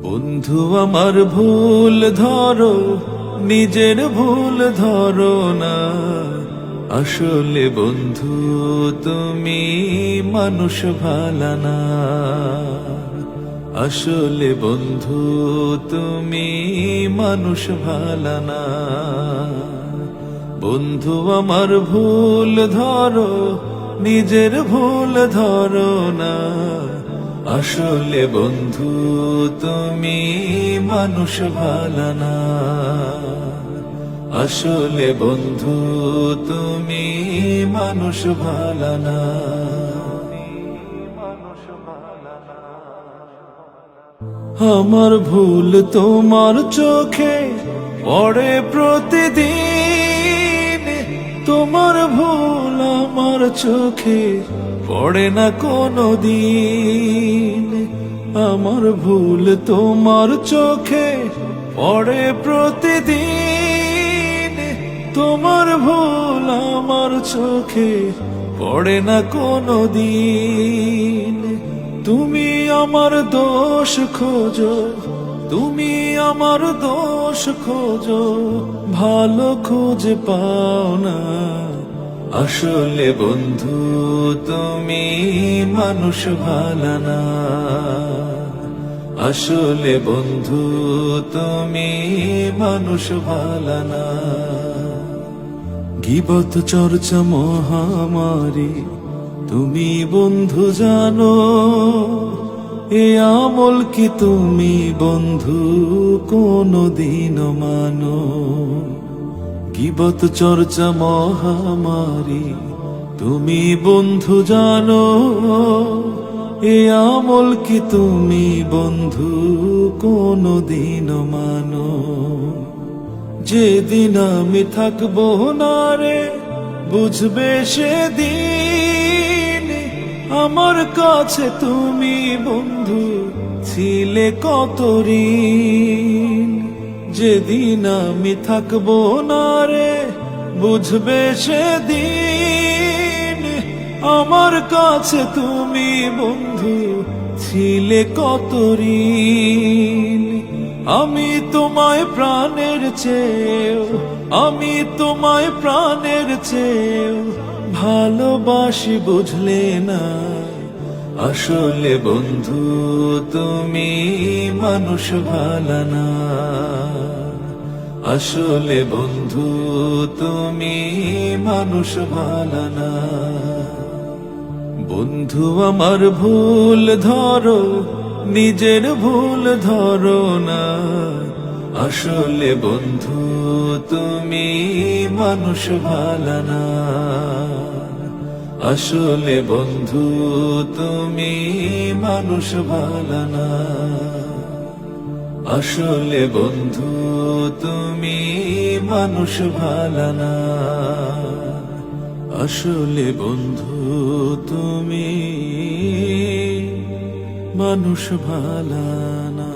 বন্ধু আমার ভুল ধরো, নিজের ভুল ধরো না। আসলে বন্ধু তুমি মানুষ ভালো না। আসলে বন্ধু তুমি মানুষ ভালো না। বন্ধু আমার ভুল ধরো, নিজের ভুল ধরো না। আসলে বন্ধু তুমি মানুষ ভালো না। আসলে বন্ধু তুমি মানুষ ভালো না। আমার ভুল তোমার চোখে পড়ে প্রতিদিন, তোমার ভুল আমার চোখে পড়ে না কোনো দিন। আমার ভুল তোমার চোখে পড়ে প্রতিদিন, তোমার ভুল আমার চোখে পড়ে না কোনো দিন। তুমি আমার দোষ খোঁজো, তুমি আমার দোষ খোঁজো, ভালো খুঁজে পাও না। আসলে বন্ধু তুমি মানুষ ভালো না। আসলে বন্ধু তুমি মানুষ ভালো না। গীবত চর্চা মহামারী তুমি বন্ধু জানো, এ আমল কি তুমি বন্ধু কোনদিন মানো? গীবত চর্চা মহামারী তুমি বন্ধু জানো, এ আমল কি তুমি বন্ধু কোনদিন মানো? যেদিন আমি থাকবো না রে বুঝবে সেদিন, আমার কাছে তুমি বন্ধু ছিলে কত ঋণ। যেদিন আমি থাকবো না রে বুঝবে সেদিন, আমার কাছে তুমি বন্ধু ছিলে কত ঋণ। আমি তোমায় প্রাণের চেয়েও, আমি তোমায় প্রাণের চেয়েও ভালোবাসি বুঝলে না। আসলে বন্ধু তুমি মানুষ ভালো না। আসলে বন্ধু তুমি মানুষ ভালো না। বন্ধু আমার ভুল ধরো, নিজের ভুল ধরো না। আসলে বন্ধু তুমি মানুষ ভালো না। আসলে বন্ধু তুমি মানুষ ভালো না। আসলে বন্ধু তুমি মানুষ ভালো না। আসলে বন্ধু তুমি মানুষ ভালো না।